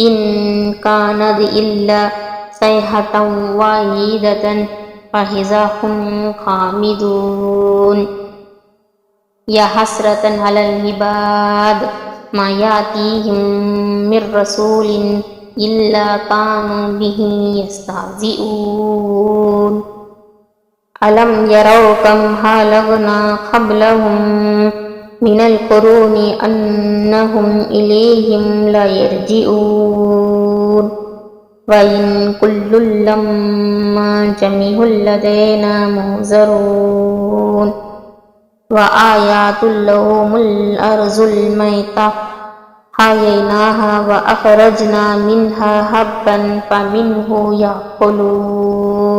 إن كانت إلا صيحة واحدة فإذا هم خامدون يا حسرة على العباد ما يأتيهم من رسول إلا كانوا به يستهزئون ألم يروا كم هلكنا قبلهم من القرون أنهم إليهم لا يرجعون وإن كل لما جميع لدينا محضرون وآيات لهم الأرض الميتة أحييناها وأخرجنا منها حبا فمنه يأكلون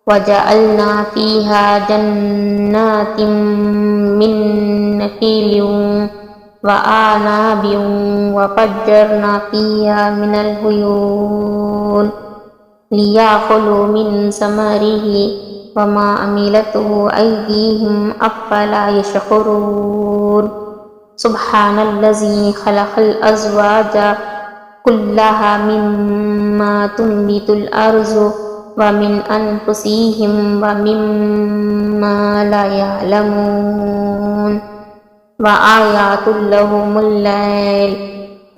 وجعلنا فيها جنات من نخيل وأعناب وفجرنا فيها من العيون ليأكلوا من ثمره وما عملته أيديهم أفلا يشكرون سبحان الذي خلق الأزواج كلها مما تنبت الأرض ومن أنفسهم ومما لا يعلمون وآيات لهم الليل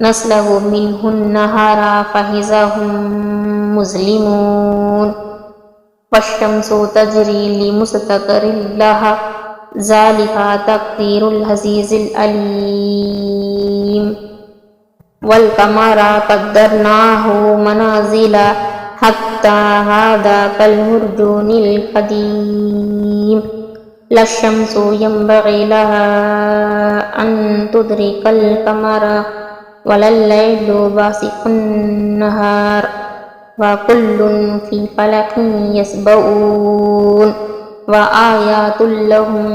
نسلخ منه النهار فإذا هم مظلمون والشمس تجري لمستقر لها ذلك تقدير العزيز العليم والقمر قدرناه منازل حتى هذا كالمرجون القديم لا الشمس ينبغي لها أن تدرك القمر ولا الليل باسق النهار وكل في فلك يسبحون وآيات لهم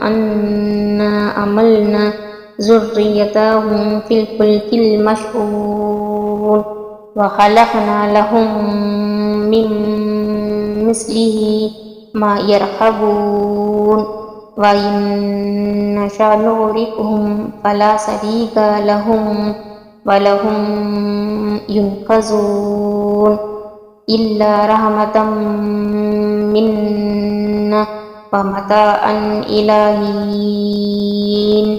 أنا أملنا ذريتهم في الفلك المشحون وخلقنا لهم من مثله ما يركبون وإن نشأ نغرقهم فلا صريخ لهم ولهم ينقذون إلا رحمة منا ومتاعا إلى حين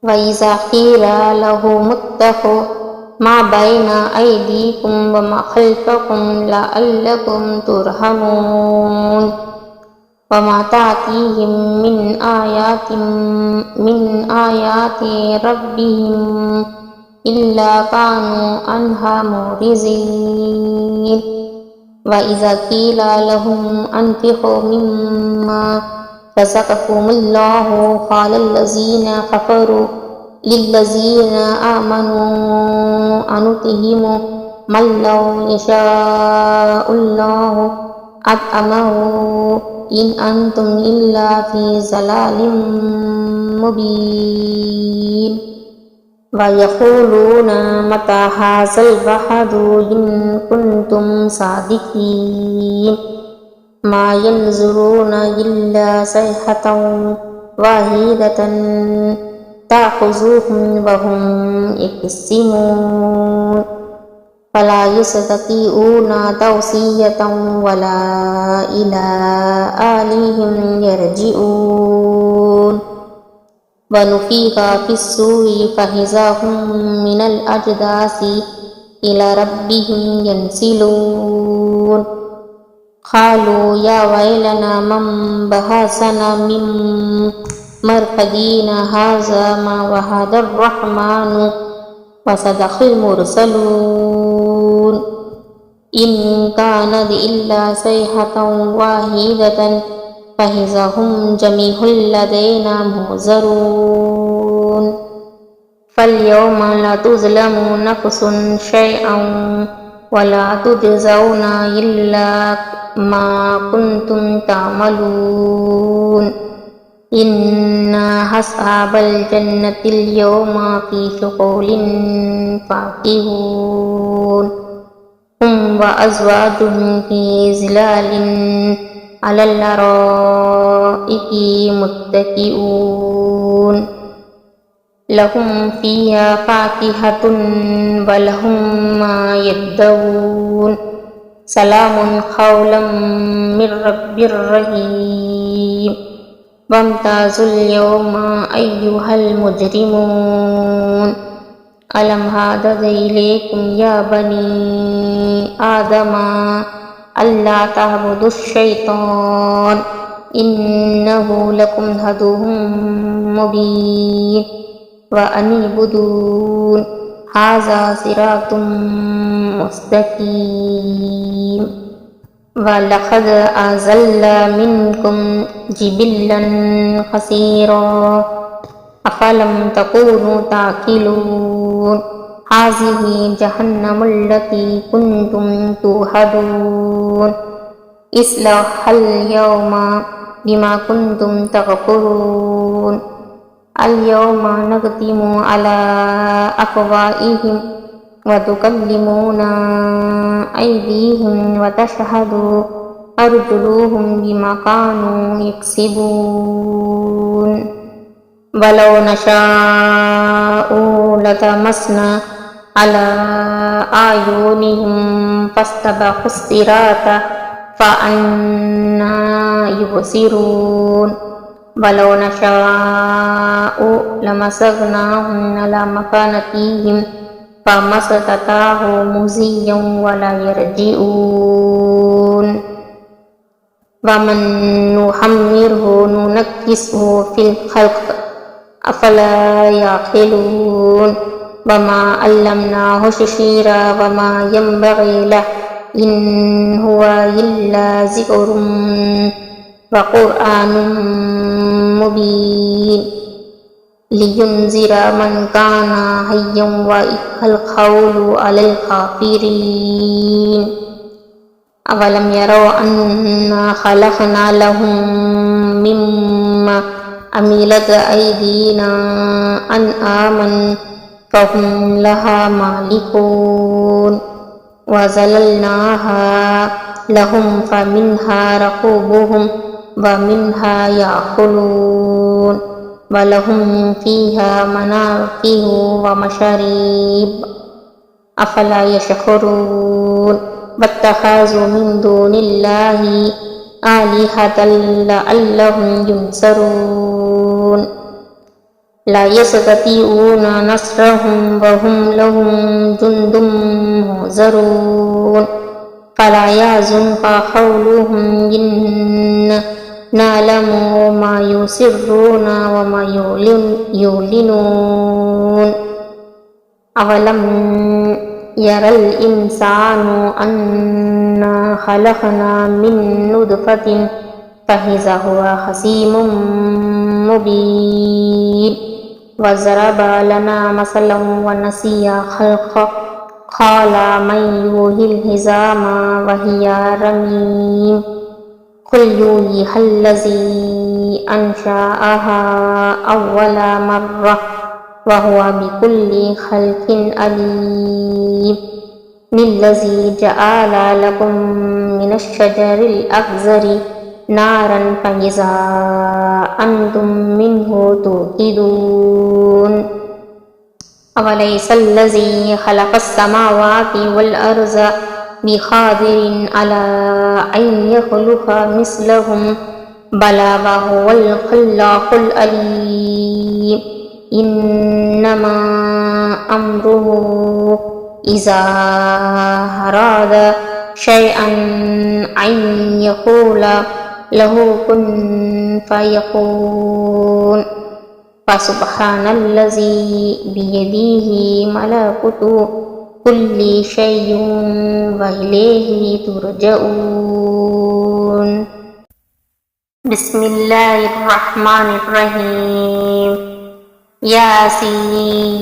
وإذا قيل لهم اتقوا ما بين أيديكم وما خلفكم لعلكم ترحمون وما تأتيهم من آيات ربهم إلا كانوا عنها معرضين وإذا قيل لهم أنفقوا مما رزقكم الله قال الذين كفروا للذين آمنوا أنطعم من لو يشاء الله أطعمه إن أنتم إلا في ضلال مبين ويقولون متى هذا الوعد إن كنتم صادقين ما ينظرون إلا صيحة واحدة تأخذهم وهم يقسمون فلا يستطيعون توصية ولا إلى أهلهم يرجعون ونفخ في الصور فإذا هم من الأجداث إلى ربهم ينسلون قالوا يا ويلنا من بعثنا من مرقدنا هذا ما وعد الرحمن وصدق المرسلون إن كانت إلا صيحة واحدة فإذا هم جميع لدينا محضرون فاليوم لا تظلم نفس شيئا ولا تجزون إلا ما كنتم تعملون إن أصحاب الجنة اليوم في شغل فاكهون هم وأزواجهم في ظلال على الأرائك متكئون لهم فيها فاكهة ولهم ما يدعون سلام قولا من رب رحيم وامتازوا اليوم أيها المجرمون ألم هدد إليكم يا بني آدم ألا تعبدوا الشيطان إنه لكم عدو مبين وأن اعبدون هذا صراط مستقيم ولقد أزل منكم جبلا كثيرا أفلم تكونوا تعقلون هذه جهنم التي كنتم توعدون اصلوها اليوم بما كنتم تكفرون اليوم نختم على أفواههم وتكلمنا أيديهم وتشهد أرجلهم بما كانوا يكسبون ولو نشاء لطمسنا على أعينهم فاستبقوا الصراط فأنى يبصرون ولو نشاء لمسخناهم على مكانتهم فما استطاعوا مضيا ولا يرجعون ومن نحمره ننكسه في الخلق أفلا يعقلون وما علمناه الشعر وما ينبغي له إن هو إلا ذكر وقرآن مبين لينذر من كان حيا ويحق القول على الكافرين أولم يروا أنا خلقنا لهم مما عملت أيدينا أنعاما فهم لها مالكون وذللناها لهم فمنها ركوبهم ومنها يأكلون ولهم فيها منافع ومشارب أفلا يشكرون واتخذوا من دون الله آلهة لعلهم ينصرون لا يستطيعون نصرهم وهم لهم جند مهزرون فلا يحزنك قولهم إنا نعلم ما يسرون وما يعلنون أولم يرى الإنسان أنا خلقنا من نطفة فإذا هو خصيم مبين وضرب لنا مثلا ونسي خلقه قال من يحيي العظام وهي رميم قل يحييها الذي أنشأها أول مرة وهو بكل خلق عليم للذي جعل لكم من الشجر الأخضر نارا فإذا أنتم منه توقدون أوليس الذي خلق السماوات والأرض بقادر على أن يخلق مثلهم بلى وهو الخلاق العليم إنما أمره إذا أراد شيئا أن يقول له كن فيكون فسبحان الذي بيده ملكوت كل شيء وإليه ترجعون بسم الله الرحمن الرحيم ياسين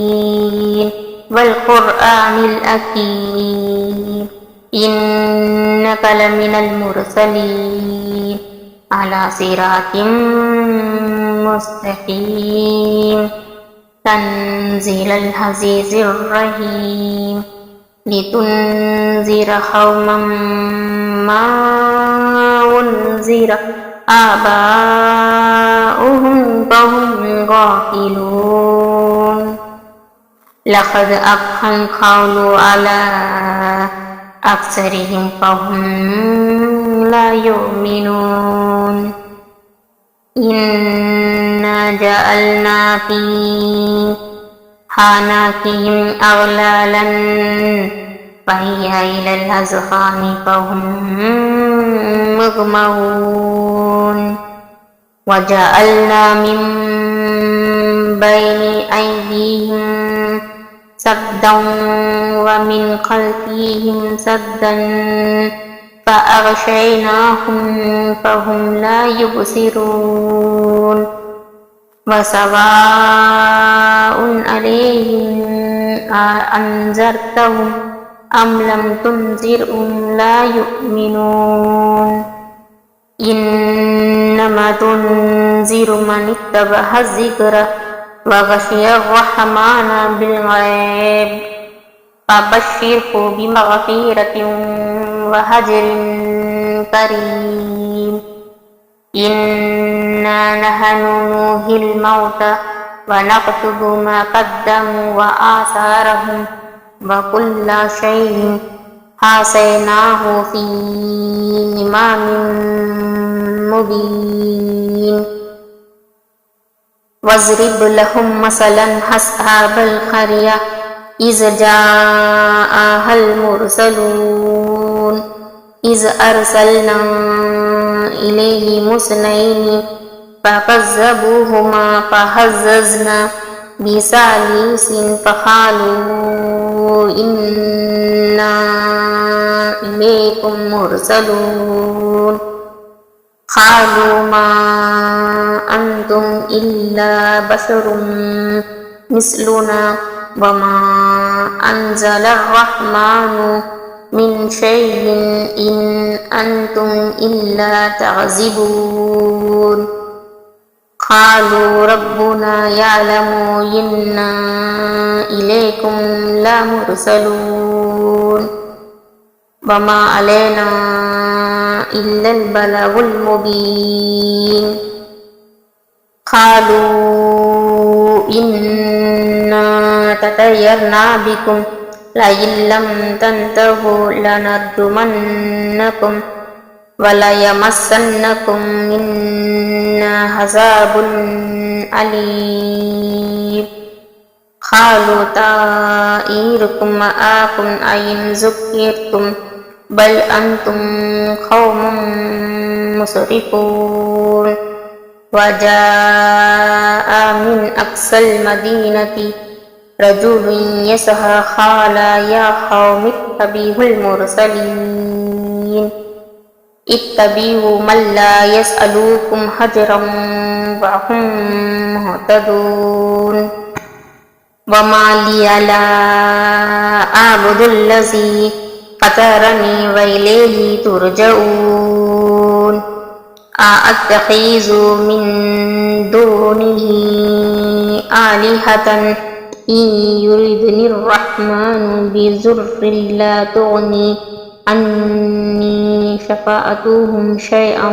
والقرآن الحكيم إنك لمن المرسلين على صراط مستقيم تنزيل العزيز الرحيم لتنذر قوما ما أنذر آباؤهم فهم غافلون لقد أبقى القول على أكثرهم فهم لا يؤمنون إنا جعلنا في أعناقهم أغلالا فهي إلى الأذقان فهم مغمرون وجعلنا من بين أيديهم سدا ومن خلفهم سدا فأغشيناهم فهم لا يبصرون وسواء عليهم أنذرتهم أم لم تنذرهم لا يؤمنون إنما تنذر من اتبع الذكر وغشي الرحمن بالغيب فبشره بمغفرة وأجر كريم إنا نحن نحيي الموتى ونكتب ما قدموا وآثارهم وكل شيء حصيناه في إمام مبين واضرب لهم مثلا أصحاب القرية إذ جاءها المرسلون إذ أرسلنا إليهم اثنين فكذبوهما فعززنا بثالث فقالوا إنا إليكم مرسلون قالوا ما أنتم إلا بشر مثلنا وما أنزل الرحمن من شيء إن أنتم إلا تعذبون قالوا ربنا يعلم إنا إليكم لمرسلون وما علينا إلا البلاغ المبين قالوا إنا تطيرنا بكم لئن لم تنتهوا لنرجمنكم وليمسنكم منا عذاب أليم قالوا طائركم معكم أئن ذكرتم بل أنتم قوم مسرفون وجاء من أقصى المدينة رجل يسعى قال يا قوم اتبعوا المرسلين اتبعوا من لا يسألكم أجرا وهم مهتدون وما لي لا أعبد الذي فطرني وإليه ترجعون أأتخذ من دونه آلهة إن يردني الرحمن بضر لا تغني عني شفاعتهم شيئا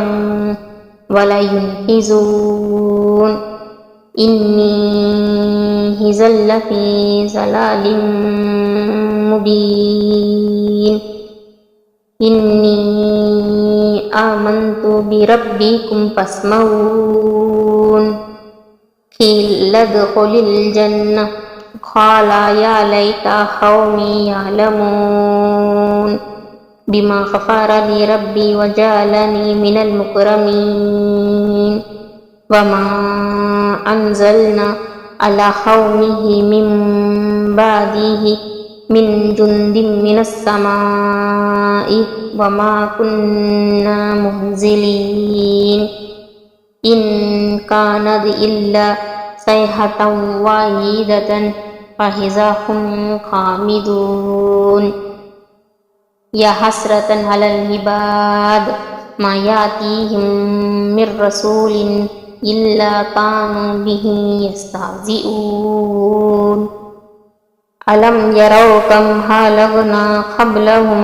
ولا ينقذون إني إذا لفي ضلال مبين إني آمنت بربكم فاسمعون قيل ادخل الجنة قال يا ليت قومي يعلمون بما غفر لي ربي وجعلني من المكرمين وما أنزلنا على قومه من بعده من جند من السماء وما كنا منزلين إن كانت إلا صيحة واحدة فإذا هم خامدون يا حسرة على العباد ما يأتيهم من رسول إلا كانوا به يستهزئون ألم يروا كم هلكنا قبلهم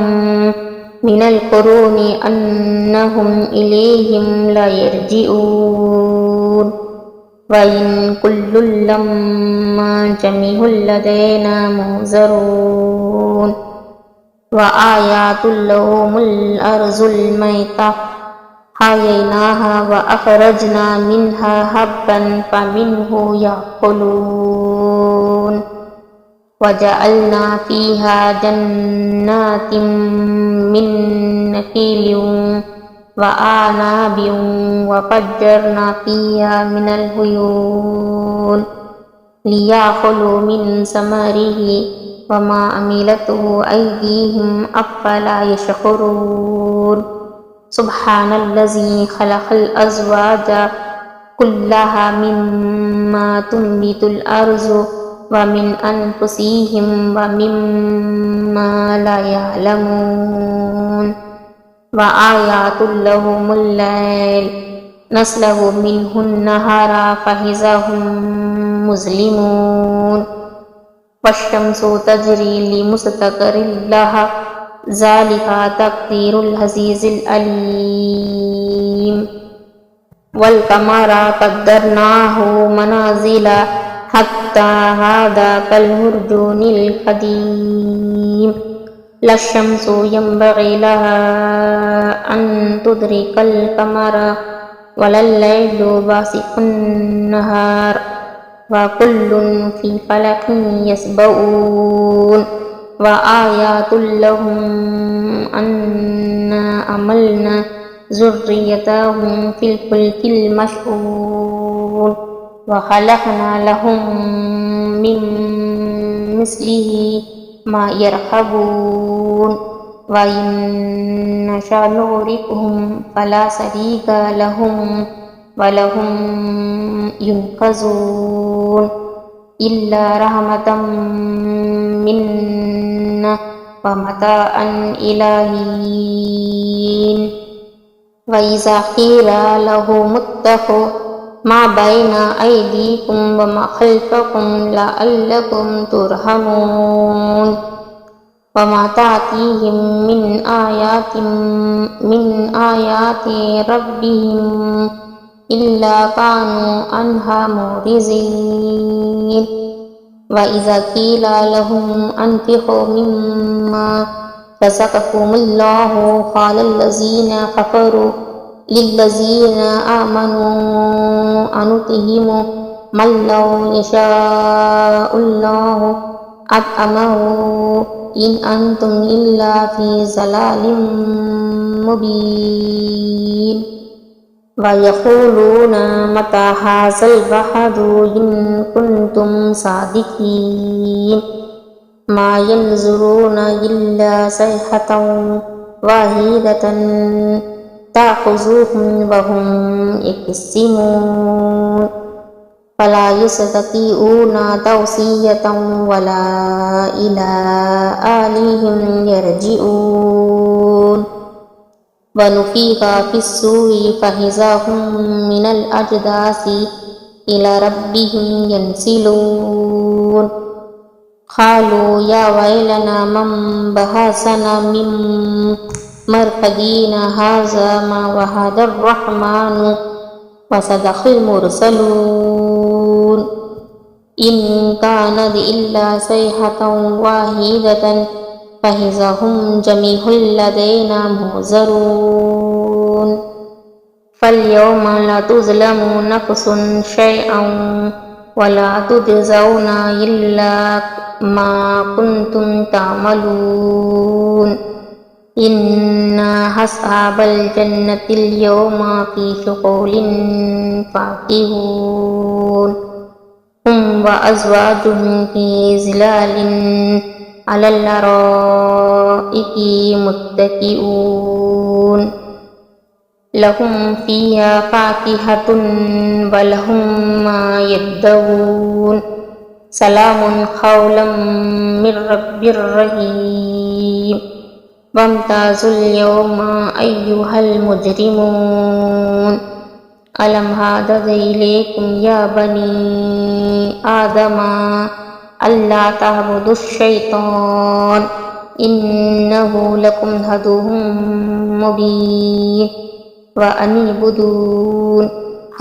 من القرون أنهم إليهم لا يرجعون وإن كل لما جميع لدينا محضرون وآيات لهم الأرض الميتة أحييناها وأخرجنا منها حبا فمنه يأكلون وجعلنا فيها جنات من نخيل وأعناب وفجرنا فيها من العيون ليأكلوا من ثمره وما عملته أيديهم أفلا يشكرون سبحان الذي خلق الأزواج كلها مما تنبت الأرض ومن أنفسهم ومما لا يعلمون وآيات لهم الليل نسلخ منه النهار فإذا هم مظلمون والشمس تجري لمستقر لها ذلك تقدير العزيز العليم والقمر قدرناه منازل حتى عاد كالعرجون القديم لا الشمس ينبغي لها أن تدرك القمر ولا الليل باسق النهار وكل في فلك يسبحون وآيات لهم أنا أملنا ذريتهم في الفلك المشحون وخلقنا لهم من مثله ما يركبون وإن نشأ نغرقهم فلا صديق لهم ولهم ينقذون إلا رحمة منا ومتاعا إلى حين وإذا قيل لهم اتقوا ما بين أيديكم وما خلفكم لعلكم ترحمون وما تأتيهم من آيات ربهم إلا كانوا عنها معرضين وإذا قيل لهم أنفقوا مما رزقكم الله قال الذين كفروا للذين آمنوا أنطعم من لو يشاء الله أطعمه إن أنتم إلا في ضلال مبين ويقولون متى هذا الوعد إن كنتم صادقين ما ينظرون إلا صيحة واحدة تأخذهم وهم يقسمون فلا يستطيعون توصية ولا إلى أهلهم يرجعون ونفخ في الصور فإذا هم من الأجداث إلى ربهم ينسلون قالوا يا ويلنا من بعثنا من مرقدنا هذا ما وعد الرحمن وصدق المرسلون إن كانت إلا صيحة واحدة فإذا هم جميع لدينا محضرون فاليوم لا تظلم نفس شيئا ولا تجزون إلا ما كنتم تعملون إن أصحاب الجنة اليوم في شغل فاكهون هم وأزواجهم في ظلال على الأرائك متكئون لهم فيها فاكهة ولهم ما يدعون سلام قولا من رب رحيم وامتازوا اليوم أيها المجرمون ألم هدد إليكم يا بني آدم ألا تعبدوا الشيطان إنه لكم عدو مبين وأن اعبدون